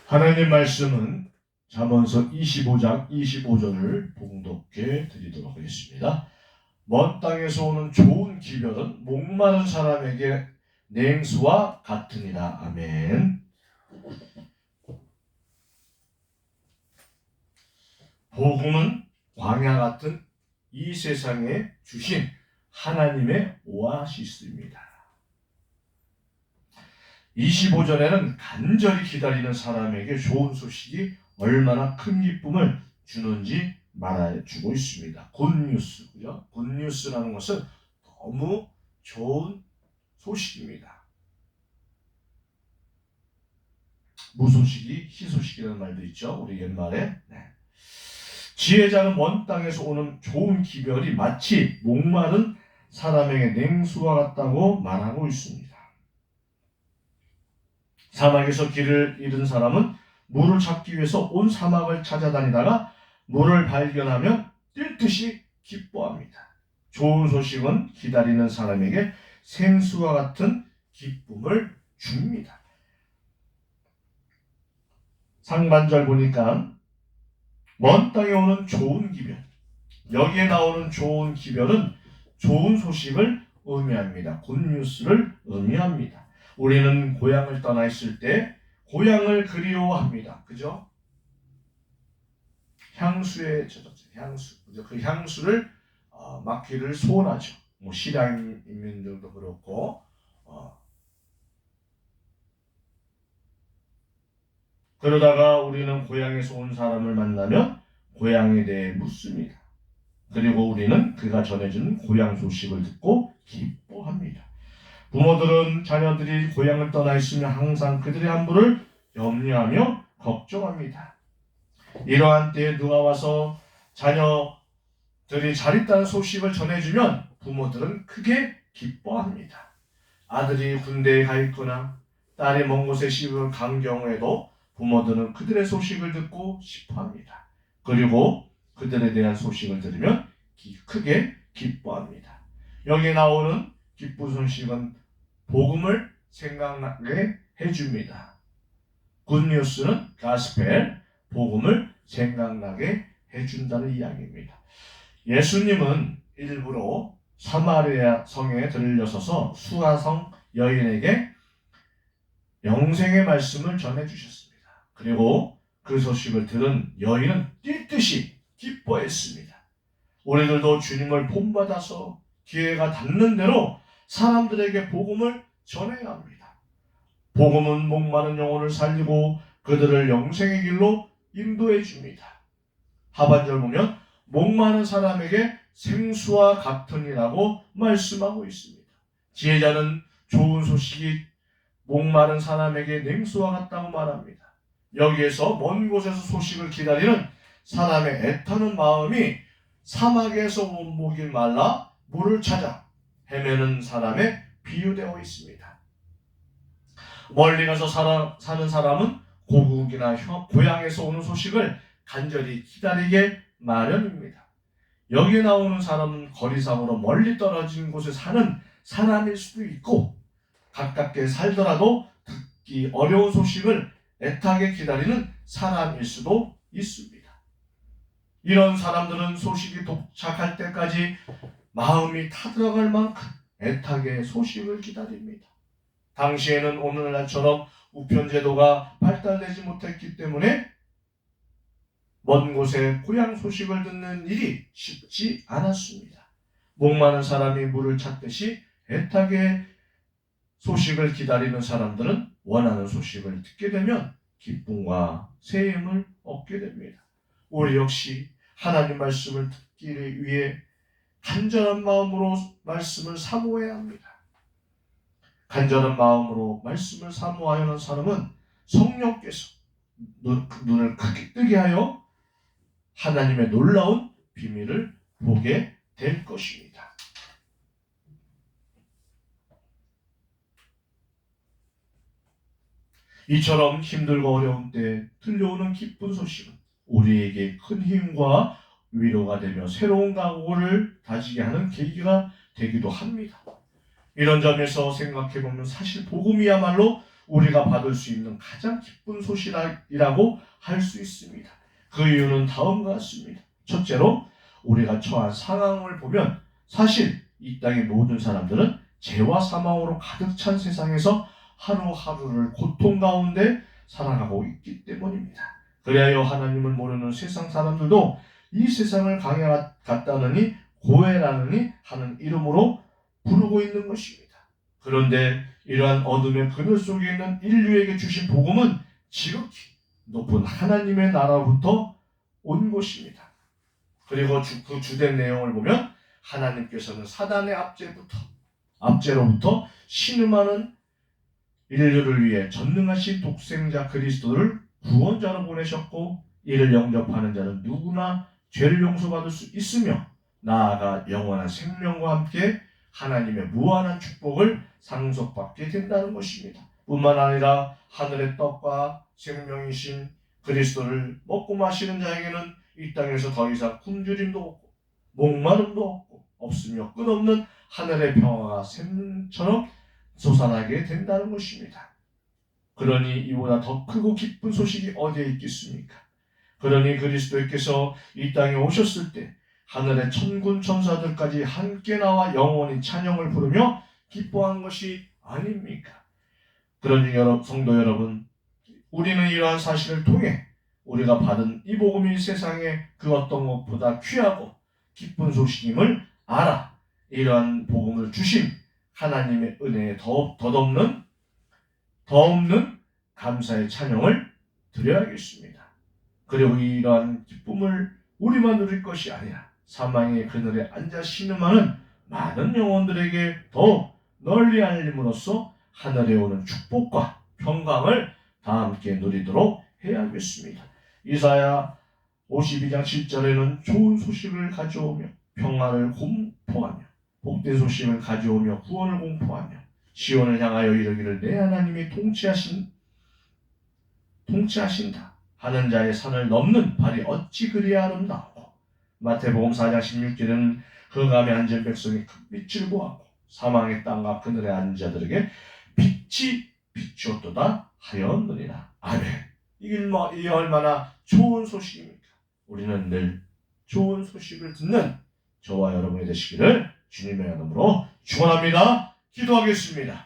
하나님 말씀은 잠언서 25장 25절을 봉독해 드리도록 하겠습니다. 먼 땅에서 오는 좋은 기별은 목마른 사람에게 냉수와 같으니라. 아멘. 복음은 광야 같은 이 세상에 주신 하나님의 오아시스입니다. 25절에는 간절히 기다리는 사람에게 좋은 소식이 얼마나 큰 기쁨을 주는지 말해주고 있습니다. 굿뉴스, 그죠? 굿뉴스라는 것은 너무 좋은 소식입니다. 무소식이 희소식이라는 말도 있죠. 우리 옛말에. 지혜자는 먼 땅에서 오는 좋은 기별이 마치 목마른 사람에게 냉수와 같다고 말하고 있습니다. 사막에서 길을 잃은 사람은 물을 찾기 위해서 온 사막을 찾아다니다가 물을 발견하면 뛸 듯이 기뻐합니다. 좋은 소식은 기다리는 사람에게 생수와 같은 기쁨을 줍니다. 상반절 보니까 먼 땅에 오는 좋은 기별, 여기에 나오는 좋은 기별은 좋은 소식을 의미합니다. 굿뉴스를 의미합니다. 우리는 고향을 떠나 있을 때 고향을 그리워합니다. 그죠? 향수에 젖었죠. 향수. 그죠? 그 향수를 맡기를 소원하죠. 실향인민들도 그렇고 그러다가 우리는 고향에서 온 사람을 만나면 고향에 대해 묻습니다. 그리고 우리는 그가 전해주는 고향 소식을 듣고 기뻐합니다. 부모들은 자녀들이 고향을 떠나 있으면 항상 그들의 안부를 염려하며 걱정합니다. 이러한 때에 누가 와서 자녀들이 잘 있다는 소식을 전해주면 부모들은 크게 기뻐합니다. 아들이 군대에 가 있거나 딸이 먼 곳에 시집을 간 경우에도 부모들은 그들의 소식을 듣고 싶어합니다. 그리고 그들에 대한 소식을 들으면 크게 기뻐합니다. 여기 나오는 기쁜 소식은 복음을 생각나게 해줍니다. 굿뉴스는 가스펠, 복음을 생각나게 해준다는 이야기입니다. 예수님은 일부러 사마리아 성에 들려서서 수가성 여인에게 영생의 말씀을 전해주셨습니다. 그리고 그 소식을 들은 여인은 뛸 듯이 기뻐했습니다. 우리들도 주님을 본받아서 기회가 닿는 대로 사람들에게 복음을 전해야 합니다. 복음은 목마른 영혼을 살리고 그들을 영생의 길로 인도해 줍니다. 하반절 보면 목마른 사람에게 생수와 같으니라고 말씀하고 있습니다. 지혜자는 좋은 소식이 목마른 사람에게 냉수와 같다고 말합니다. 여기에서 먼 곳에서 소식을 기다리는 사람의 애타는 마음이 사막에서 온 목이 말라 물을 찾아 헤매는 사람에 비유되어 있습니다. 멀리 가서 사는 사람은 고국이나 고향에서 오는 소식을 간절히 기다리게 마련입니다. 여기에 나오는 사람은 거리상으로 멀리 떨어진 곳에 사는 사람일 수도 있고 가깝게 살더라도 듣기 어려운 소식을 애타게 기다리는 사람일 수도 있습니다. 이런 사람들은 소식이 도착할 때까지 마음이 타들어갈 만큼 애타게 소식을 기다립니다. 당시에는 오늘날처럼 우편제도가 발달되지 못했기 때문에 먼 곳에 고향 소식을 듣는 일이 쉽지 않았습니다. 목마른 사람이 물을 찾듯이 애타게 소식을 기다리는 사람들은 원하는 소식을 듣게 되면 기쁨과 새 힘을 얻게 됩니다. 우리 역시 하나님 말씀을 듣기를 위해 간절한 마음으로 말씀을 사모해야 합니다. 간절한 마음으로 말씀을 사모하려는 사람은 성령께서 눈을 크게 뜨게 하여 하나님의 놀라운 비밀을 보게 될 것입니다. 이처럼 힘들고 어려운 때 들려오는 기쁜 소식은 우리에게 큰 힘과 위로가 되며 새로운 각오를 다지게 하는 계기가 되기도 합니다. 이런 점에서 생각해보면 사실 복음이야말로 우리가 받을 수 있는 가장 기쁜 소식이라고 할 수 있습니다. 그 이유는 다음과 같습니다. 첫째로 우리가 처한 상황을 보면 사실 이 땅의 모든 사람들은 죄와 사망으로 가득 찬 세상에서 하루하루를 고통 가운데 살아가고 있기 때문입니다. 그리하여 하나님을 모르는 세상 사람들도 이 세상을 강에 갔다느니 고해라느니 하는 이름으로 부르고 있는 것입니다. 그런데 이러한 어둠의 그늘 속에 있는 인류에게 주신 복음은 지극히 높은 하나님의 나라로부터 온 것입니다. 그리고 그 주된 내용을 보면 하나님께서는 사단의 압제로부터 신음하는 인류를 위해 전능하신 독생자 그리스도를 구원자로 보내셨고 이를 영접하는 자는 누구나 죄를 용서받을 수 있으며 나아가 영원한 생명과 함께 하나님의 무한한 축복을 상속받게 된다는 것입니다. 뿐만 아니라 하늘의 떡과 생명이신 그리스도를 먹고 마시는 자에게는 이 땅에서 더 이상 굶주림도 없고 목마름도 없으며 끝없는 하늘의 평화가 샘처럼 솟아나게 된다는 것입니다. 그러니 이보다 더 크고 기쁜 소식이 어디에 있겠습니까? 그러니 그리스도께서 이 땅에 오셨을 때 하늘의 천군 천사들까지 함께 나와 영원히 찬양을 부르며 기뻐한 것이 아닙니까? 그러니 성도 여러분, 우리는 이러한 사실을 통해 우리가 받은 이 복음이 세상에 그 어떤 것보다 귀하고 기쁜 소식임을 알아 이러한 복음을 주신 하나님의 은혜에 더 없는 감사의 찬양을 드려야겠습니다. 그리고 이러한 기쁨을 우리만 누릴 것이 아니라 사망의 그늘에 앉아 신음하는 많은 영혼들에게 더 널리 알림으로써 하늘에 오는 축복과 평강을 다 함께 누리도록 해야겠습니다. 이사야 52장 7절에는 좋은 소식을 가져오며 평화를 공포하며 복된 소식을 가져오며 구원을 공포하며 시온을 향하여 이르기를 내 하나님이 통치하신다 하는 자의 산을 넘는 발이 어찌 그리 아름다워. 마태복음 4장 16절에는 흑암에 앉은 백성이 빛을 보았고 사망의 땅과 그늘에 앉은 자들에게 빛이 비추었도다 하였느니라. 아멘. 이게 얼마나 좋은 소식입니까? 우리는 늘 좋은 소식을 듣는 저와 여러분이 되시기를 주님의 이름으로 축원합니다. 기도하겠습니다.